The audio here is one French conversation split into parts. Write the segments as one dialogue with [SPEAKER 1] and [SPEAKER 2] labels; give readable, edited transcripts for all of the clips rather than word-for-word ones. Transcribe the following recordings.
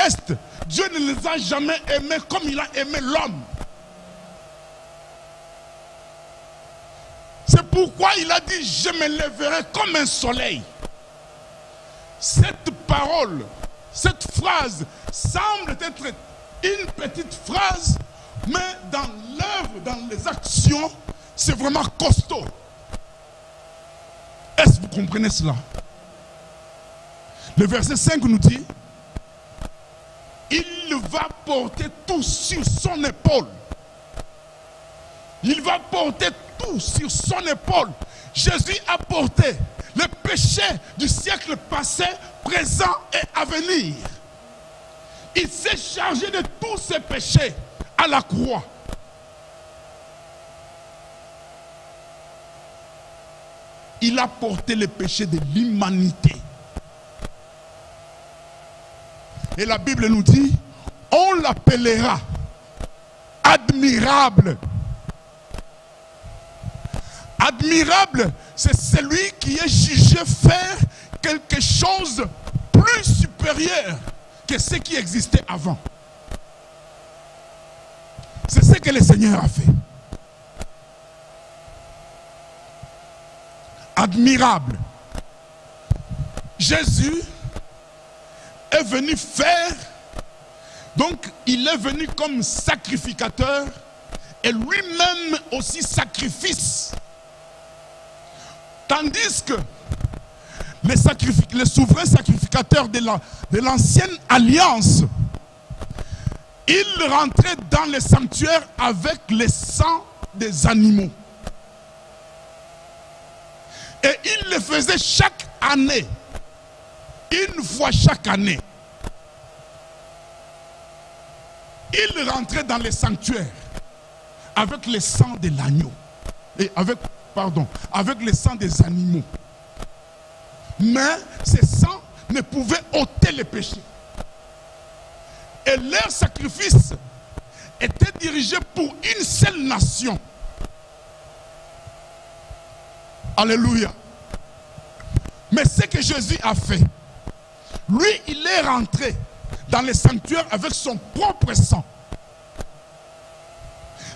[SPEAKER 1] reste, Dieu ne les a jamais aimés comme il a aimé l'homme. C'est pourquoi il a dit, je me lèverai comme un soleil. Cette parole, cette phrase semble être une petite phrase, mais dans l'œuvre, dans les actions, c'est vraiment costaud. Est-ce que vous comprenez cela? Le verset 5 nous dit, il va porter tout sur son épaule. Il va porter tout sur son épaule. Jésus a porté les péchés du siècle passé, présent et à venir. Il s'est chargé de tous ses péchés à la croix. Il a porté les péchés de l'humanité. Et la Bible nous dit, on l'appellera admirable. Admirable, c'est celui qui est jugé faire quelque chose de plus supérieur que ce qui existait avant. C'est ce que le Seigneur a fait. Admirable. Jésus est venu faire, donc il est venu comme sacrificateur et lui-même aussi sacrifice. Tandis que le souverain sacrificateur de l'ancienne alliance, il rentrait dans le sanctuaire avec le sang des animaux. Et il le faisait chaque année. Une fois chaque année. Il rentrait dans le sanctuaire avec le sang de l'agneau. Et avec le sang des animaux. Mais ce sang ne pouvait ôter les péchés. Et leur sacrifice était dirigé pour une seule nation. Alléluia. Mais ce que Jésus a fait, lui, il est rentré dans le sanctuaire avec son propre sang.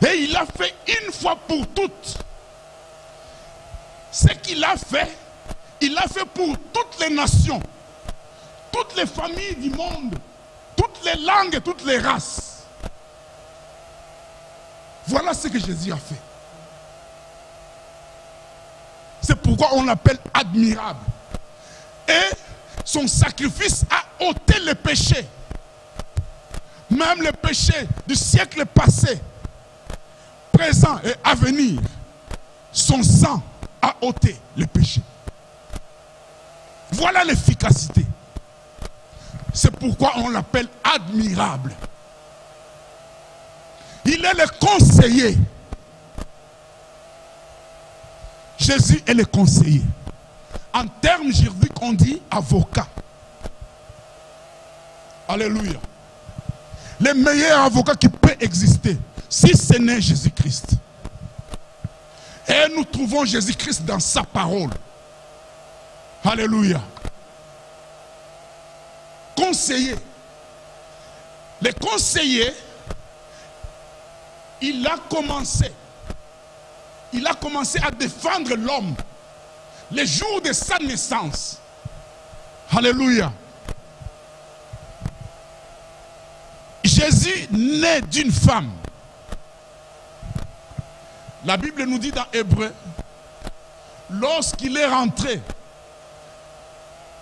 [SPEAKER 1] Et il a fait une fois pour toutes. Ce qu'il a fait, il l'a fait pour toutes les nations, toutes les familles du monde, toutes les langues et toutes les races. Voilà ce que Jésus a fait. C'est pourquoi on l'appelle admirable. Et son sacrifice a ôté les péchés. Même les péchés du siècle passé, présent et à venir. Son sang a ôté les péchés. Voilà l'efficacité. C'est pourquoi on l'appelle admirable. Il est le conseiller. Jésus est le conseiller. En termes juridiques, on dit avocat. Alléluia. Le meilleur avocat qui peut exister, si ce n'est Jésus-Christ. Et nous trouvons Jésus-Christ dans sa parole. Alléluia. Conseiller. Le conseiller, il a commencé à défendre l'homme le jour de sa naissance. Alléluia. Jésus naît d'une femme. La Bible nous dit dans Hébreu, lorsqu'il est rentré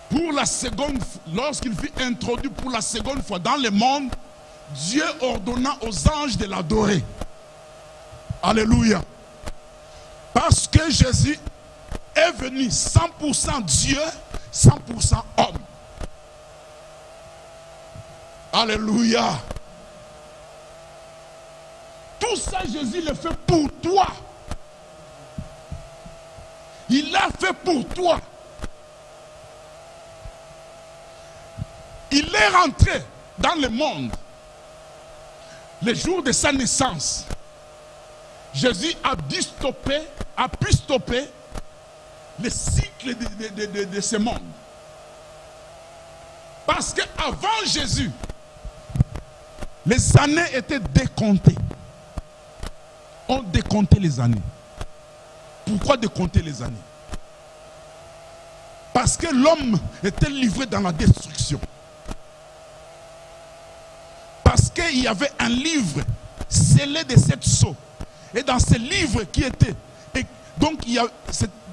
[SPEAKER 1] pour la seconde, lorsqu'il fut introduit pour la seconde fois dans le monde, Dieu ordonna aux anges de l'adorer. Alléluia. Parce que Jésus est venu 100% Dieu, 100% homme. Alléluia. Tout ça, Jésus le fait pour toi. Il l'a fait pour toi. Il est rentré dans le monde le jour de sa naissance. Jésus a pu stopper le cycle de ce monde. Parce qu'avant Jésus, Les années étaient décomptées. On décomptait les années. Pourquoi décompter les années? Parce que l'homme était livré dans la destruction. Parce qu'il y avait un livre scellé de 7 sceaux. Et dans ce livre qui était... Donc il y a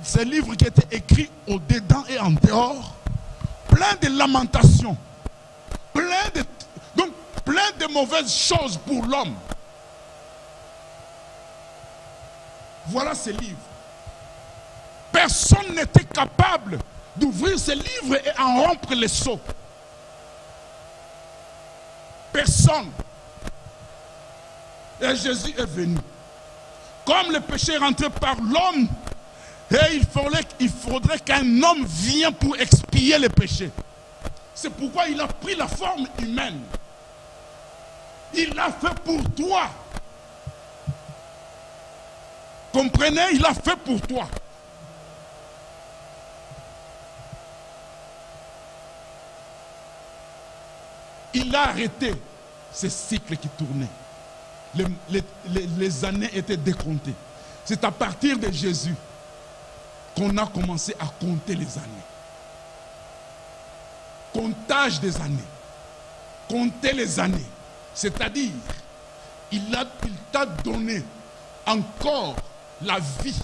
[SPEAKER 1] ce livre qui était écrit au-dedans et en dehors. Plein de lamentations. Plein de mauvaises choses pour l'homme. Voilà ce livre. Personne n'était capable d'ouvrir ce livre et en rompre les sceaux. Personne. Et Jésus est venu. Comme le péché est rentré par l'homme, et il faudrait qu'un homme vienne pour expier le péché. C'est pourquoi il a pris la forme humaine. Il l'a fait pour toi. Comprenez, il l'a fait pour toi. Il a arrêté ce cycle qui tournait. Les années étaient décomptées. C'est à partir de Jésus qu'on a commencé à compter les années. Comptage des années. Compter les années. C'est-à-dire, il t'a donné encore la vie.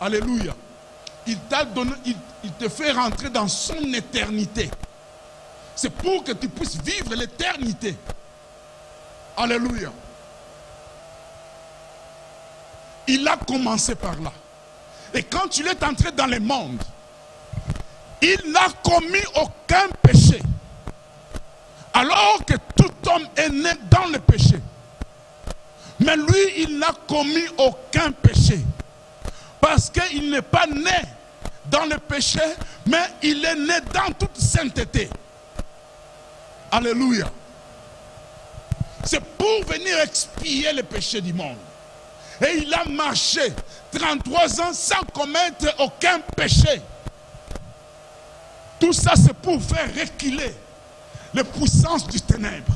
[SPEAKER 1] Alléluia. Il t'a donné, il te fait rentrer dans son éternité. C'est pour que tu puisses vivre l'éternité. Alléluia. Il a commencé par là. Et quand il est entré dans le monde, il n'a commis aucun péché. Alors que tout homme est né dans le péché. Mais lui, il n'a commis aucun péché. Parce qu'il n'est pas né dans le péché, mais il est né dans toute sainteté. Alléluia. C'est pour venir expier le péché du monde. Et il a marché 33 ans sans commettre aucun péché. Tout ça, c'est pour faire reculer les puissances du ténèbre.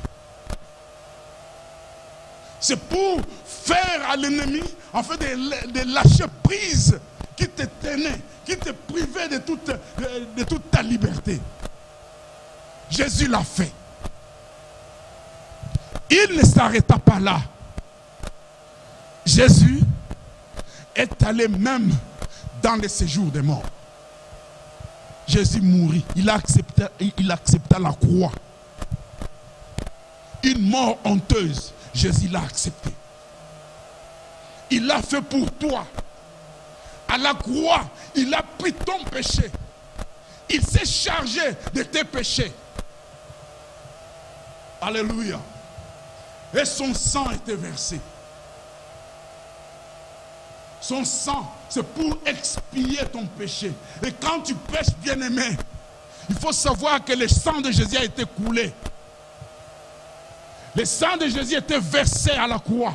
[SPEAKER 1] C'est pour faire à l'ennemi, en fait, de lâcher prise qui te tenait, qui te privait de toute ta liberté. Jésus l'a fait. Il ne s'arrêta pas là. Jésus est allé même dans le séjour des morts. Jésus mourit. Il accepta la croix. Une mort honteuse. Jésus l'a accepté. Il l'a fait pour toi. À la croix, il a pris ton péché. Il s'est chargé de tes péchés. Alléluia. Et son sang était versé. Son sang, c'est pour expier ton péché. Et quand tu pèches, bien-aimé, il faut savoir que le sang de Jésus a été coulé. Le sang de Jésus était versé à la croix.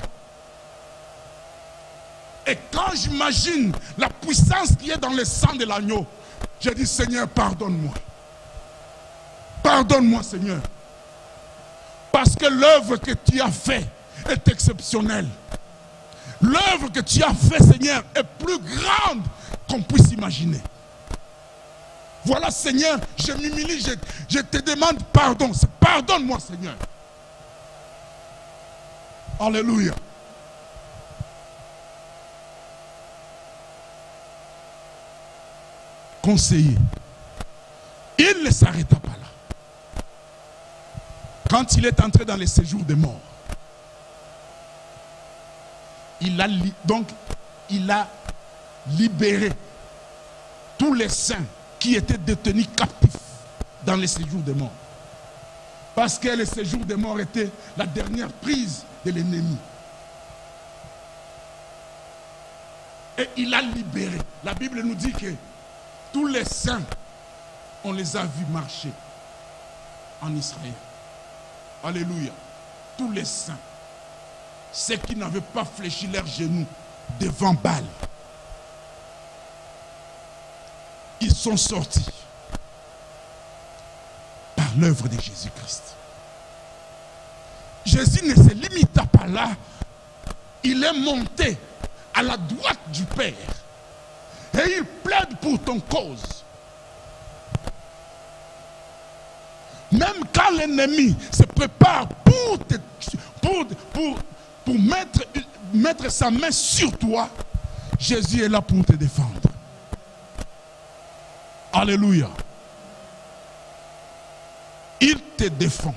[SPEAKER 1] Et quand j'imagine la puissance qui est dans le sang de l'agneau, je dis, Seigneur, pardonne-moi. Pardonne-moi, Seigneur. Parce que l'œuvre que tu as faite est exceptionnelle. L'œuvre que tu as faite, Seigneur, est plus grande qu'on puisse imaginer. Voilà, Seigneur, je m'humilie, je te demande pardon. Pardonne-moi, Seigneur. Alléluia. Conseiller. Il ne s'arrêta pas là. Quand il est entré dans les séjours des morts, il a libéré tous les saints qui étaient détenus captifs dans les séjours des morts. Parce que le séjour des morts était la dernière prise de l'ennemi. Et il a libéré. La Bible nous dit que tous les saints, on les a vus marcher en Israël. Alléluia. Tous les saints. Ceux qui n'avaient pas fléchi leurs genoux devant Baal. Ils sont sortis par l'œuvre de Jésus-Christ. Jésus ne se limita pas là. Il est monté à la droite du Père. Et il plaide pour ton cause. Même quand l'ennemi se prépare pour mettre sa main sur toi, Jésus est là pour te défendre. Alléluia. Il te défend.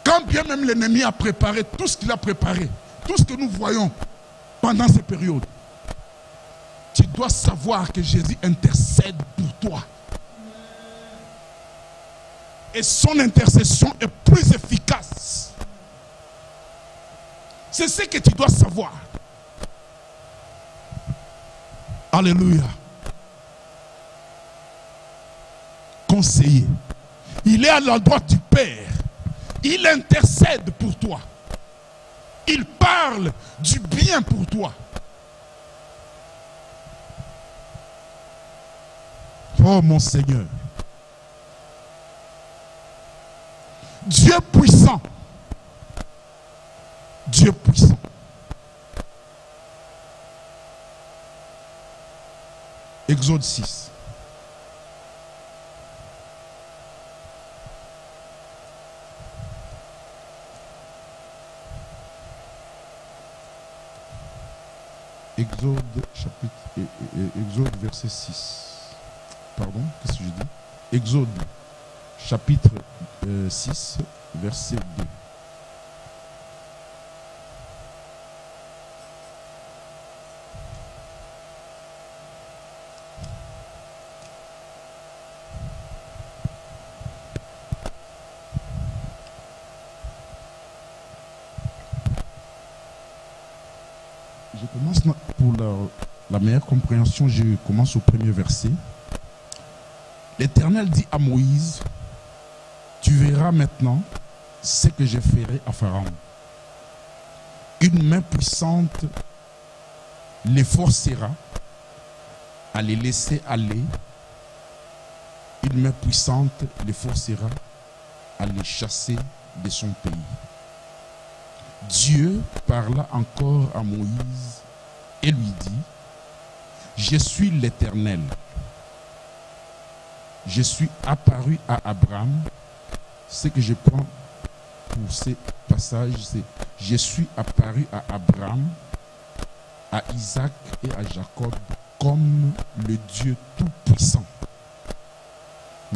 [SPEAKER 1] Quand bien même l'ennemi a préparé tout ce qu'il a préparé, tout ce que nous voyons pendant ces périodes, tu dois savoir que Jésus intercède pour toi. Et son intercession est plus efficace. C'est ce que tu dois savoir. Alléluia. Conseiller. Il est à la droite du Père. Il intercède pour toi. Il parle du bien pour toi. Oh mon Seigneur. Dieu puissant. Dieu puissant. Exode 6. Exode chapitre Exode verset 6. Pardon, qu'est-ce que je dis? Exode chapitre 6 verset 2. Je commence pour la meilleure compréhension, je commence au premier verset. L'Éternel dit à Moïse, tu verras maintenant ce que je ferai à Pharaon. Une main puissante les forcera à les laisser aller. Une main puissante les forcera à les chasser de son pays. Dieu parla encore à Moïse et lui dit, je suis l'Éternel. Je suis apparu à Abraham. Ce que je prends pour ce passage, c'est je suis apparu à Abraham, à Isaac et à Jacob comme le Dieu Tout-Puissant.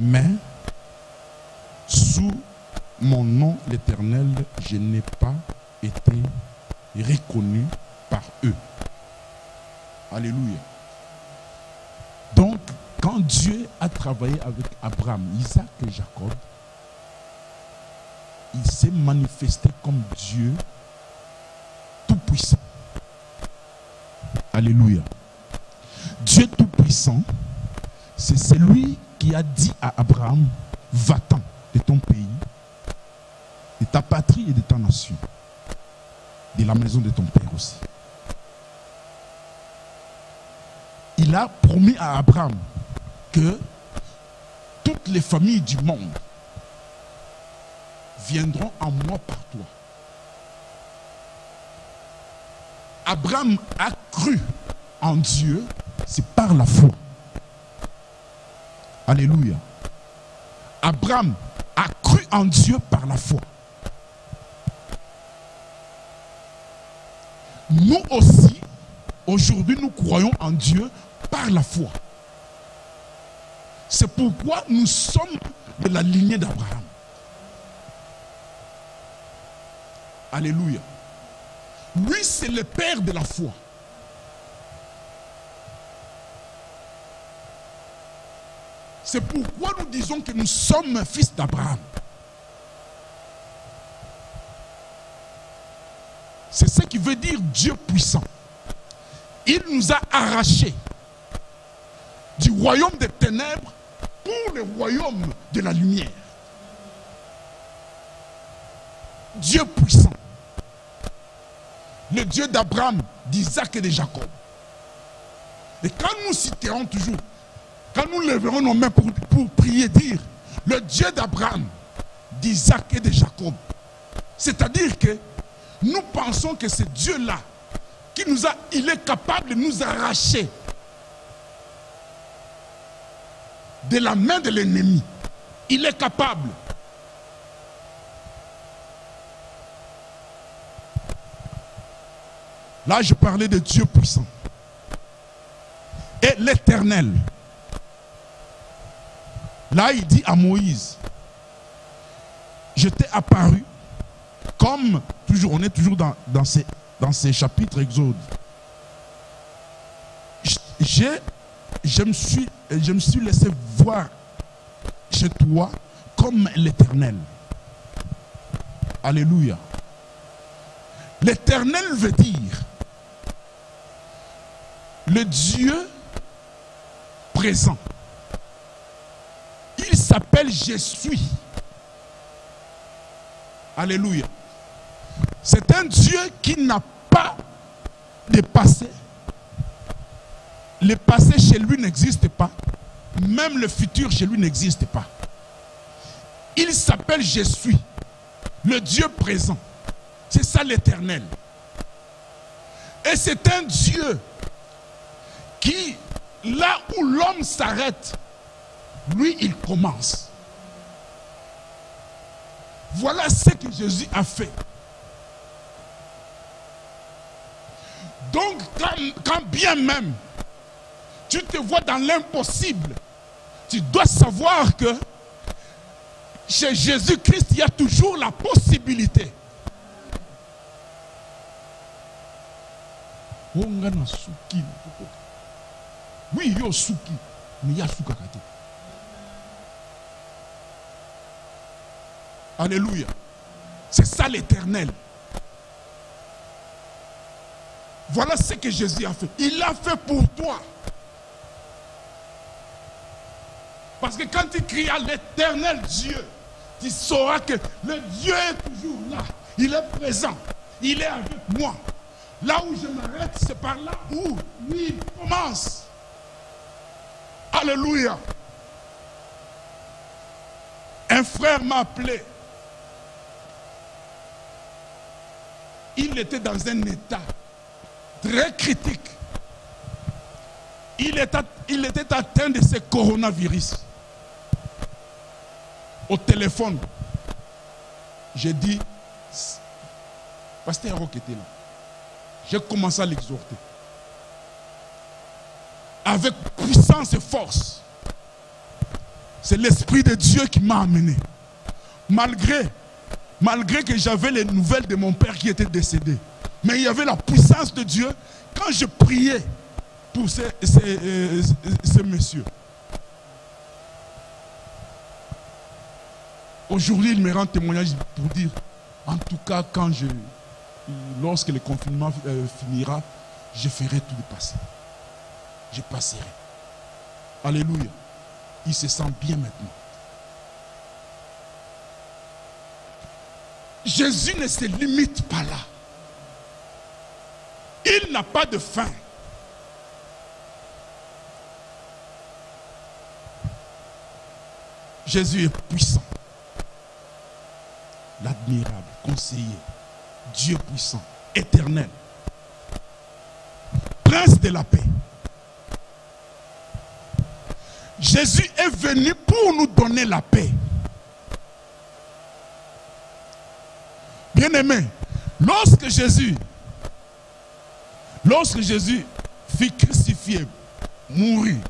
[SPEAKER 1] Mais sous mon nom l'Éternel, je n'ai pas été reconnu par eux. Alléluia. Donc, quand Dieu a travaillé avec Abraham, Isaac et Jacob, il s'est manifesté comme Dieu Tout-Puissant. Alléluia. Dieu Tout-Puissant, c'est celui qui a dit à Abraham, va-t'en de ton pays, de ta patrie et de ta nation, de la maison de ton père aussi. Il a promis à Abraham que toutes les familles du monde viendront en moi par toi. Abraham a cru en Dieu, c'est par la foi. Alléluia. Abraham a cru en Dieu par la foi. Nous aussi, aujourd'hui, nous croyons en Dieu par la foi. C'est pourquoi nous sommes de la lignée d'Abraham. Alléluia. Lui, c'est le père de la foi. C'est pourquoi nous disons que nous sommes fils d'Abraham. C'est ce qui veut dire Dieu puissant. Il nous a arrachés du royaume des ténèbres pour le royaume de la lumière. Dieu puissant. Le Dieu d'Abraham, d'Isaac et de Jacob. Et quand nous citerons toujours, quand nous lèverons nos mains pour prier, dire le Dieu d'Abraham, d'Isaac et de Jacob. C'est-à-dire que nous pensons que c'est Dieu-là qui nous a, il est capable de nous arracher de la main de l'ennemi. Il est capable. Là, je parlais de Dieu puissant. Et l'Éternel. Là, il dit à Moïse, je t'ai apparu, comme toujours, on est toujours dans ces chapitres Exode. Je me suis laissé voir chez toi comme l'Éternel. Alléluia. L'Éternel veut dire le Dieu présent. Il s'appelle Je suis. Alléluia. C'est un Dieu qui n'a pas de passé. Le passé chez lui n'existe pas. Même le futur chez lui n'existe pas. Il s'appelle Je suis. Le Dieu présent. C'est ça l'Éternel. Et c'est un Dieu qui, là où l'homme s'arrête, lui, il commence. Voilà ce que Jésus a fait. Donc, quand bien même tu te vois dans l'impossible, tu dois savoir que chez Jésus-Christ, il y a toujours la possibilité. Oui, il y a souki, mais il y a soukakate. Alléluia. C'est ça l'Éternel. Voilà ce que Jésus a fait. Il l'a fait pour toi. Parce que quand tu cries à l'Éternel Dieu, tu sauras que le Dieu est toujours là. Il est présent. Il est avec moi. Là où je m'arrête, c'est par là où lui il commence. Alléluia. Un frère m'a appelé. Il était dans un état très critique. Il était atteint de ce coronavirus. Au téléphone, j'ai dit, Pasteur Rock était là. J'ai commencé à l'exhorter. Avec puissance et force. C'est l'Esprit de Dieu qui m'a amené. Malgré que j'avais les nouvelles de mon père qui était décédé. Mais il y avait la puissance de Dieu quand je priais pour ces messieurs. Aujourd'hui, il me rend témoignage pour dire, en tout cas, lorsque le confinement finira, je ferai tout le passé. Je passerai. Alléluia. Il se sent bien maintenant. Jésus ne se limite pas là. Il n'a pas de fin. Jésus est puissant. L'admirable, conseiller, Dieu puissant, éternel, prince de la paix. Jésus est venu pour nous donner la paix. Bien-aimé, lorsque Jésus fut crucifié, mouru,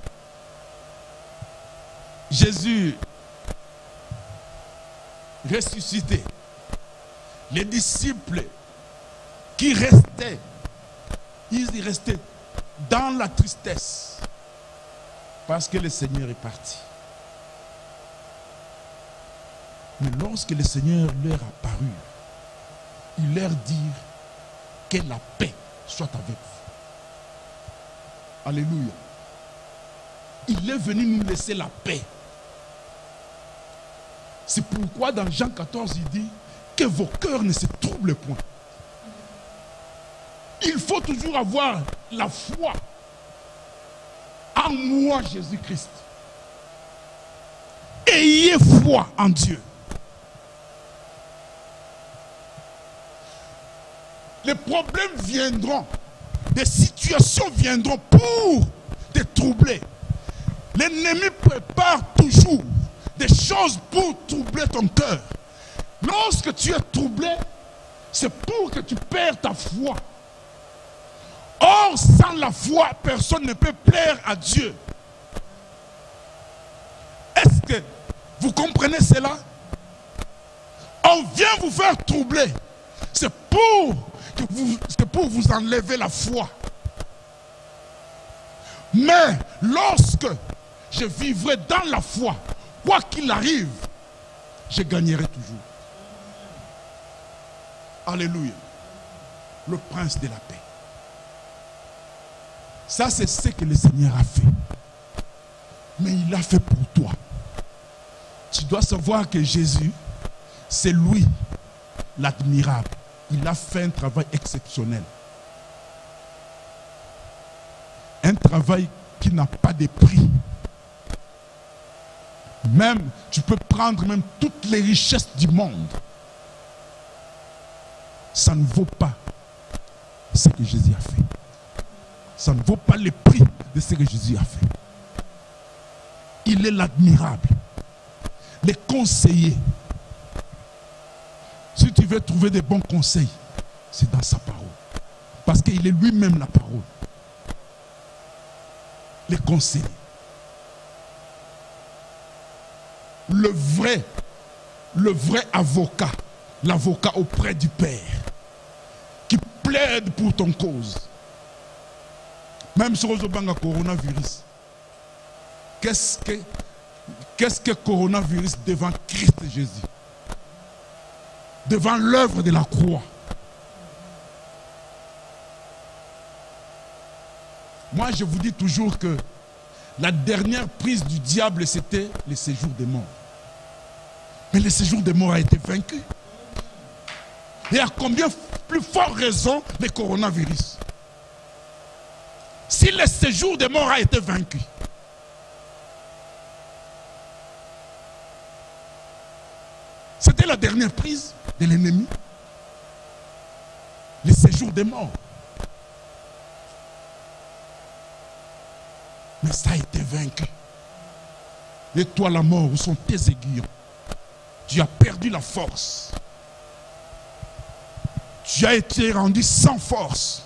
[SPEAKER 1] Jésus ressuscité, les disciples qui restaient, ils restaient dans la tristesse parce que le Seigneur est parti. Mais lorsque le Seigneur leur apparut, il leur dit que la paix soit avec vous. Alléluia. Il est venu nous laisser la paix. C'est pourquoi dans Jean 14, il dit que vos cœurs ne se troublent point. Il faut toujours avoir la foi en moi, Jésus-Christ. Ayez foi en Dieu. les problèmes viendront, des situations viendront pour te troubler. L'ennemi prépare toujours des choses pour troubler ton cœur. Lorsque tu es troublé, c'est pour que tu perds ta foi. Or, sans la foi, personne ne peut plaire à Dieu. Est-ce que vous comprenez cela? On vient vous faire troubler. C'est pour vous enlever la foi. Mais lorsque je vivrai dans la foi, quoi qu'il arrive, je gagnerai toujours. Alléluia. Le prince de la paix. Ça, c'est ce que le Seigneur a fait. Mais il l'a fait pour toi. Tu dois savoir que Jésus, c'est lui, l'admirable. Il a fait un travail exceptionnel. Un travail qui n'a pas de prix. Même, tu peux prendre même toutes les richesses du monde. Ça ne vaut pas ce que Jésus a fait. Ça ne vaut pas le prix de ce que Jésus a fait. Il est l'admirable, le conseiller. Si tu veux trouver des bons conseils, c'est dans sa parole. Parce qu'il est lui-même la parole. Le conseiller. Le vrai avocat. L'avocat auprès du Père. Qui plaide pour ton cause. Même sur le coronavirus. Qu'est-ce que coronavirus devant Christ Jésus? Devant l'œuvre de la croix. Moi, je vous dis toujours que la dernière prise du diable, c'était le séjour des morts. Mais le séjour des morts a été vaincu. Et à combien plus forte raison le coronavirus? Si le séjour des morts a été vaincu, c'était la dernière prise de l'ennemi. Le séjour des morts. Mais ça a été vaincu. Et toi, la mort, où sont tes aiguillons? Tu as perdu la force. Tu as été rendu sans force.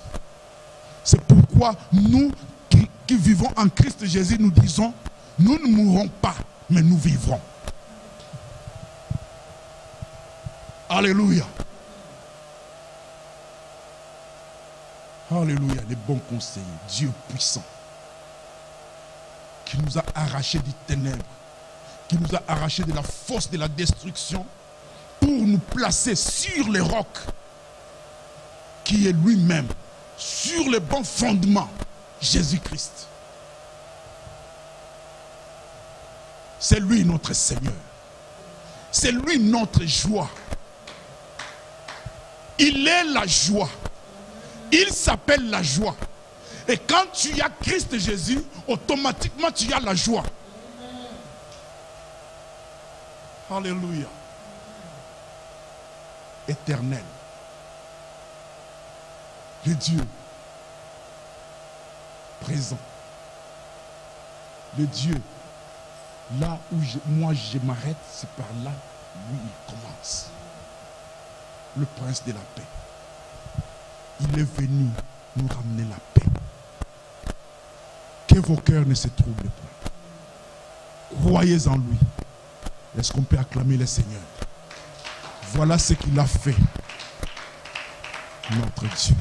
[SPEAKER 1] C'est pourquoi nous qui vivons en Christ Jésus, nous disons, nous ne mourrons pas, mais nous vivrons. Alléluia. Alléluia, les bons conseillers, Dieu puissant, qui nous a arrachés des ténèbres, qui nous a arrachés de la force de la destruction, pour nous placer sur les rocs, qui est lui-même, sur le bon fondement, Jésus-Christ. C'est lui notre Seigneur. C'est lui notre joie. Il est la joie. Il s'appelle la joie. Et quand tu as Christ Jésus, automatiquement tu as la joie. Alléluia. Éternel. Le Dieu présent. Le Dieu, là où moi je m'arrête, c'est par là, lui il commence. Le prince de la paix. Il est venu nous ramener la paix. Que vos cœurs ne se troublent pas. Croyez en lui. Est-ce qu'on peut acclamer le Seigneur? Voilà ce qu'il a fait, notre Dieu.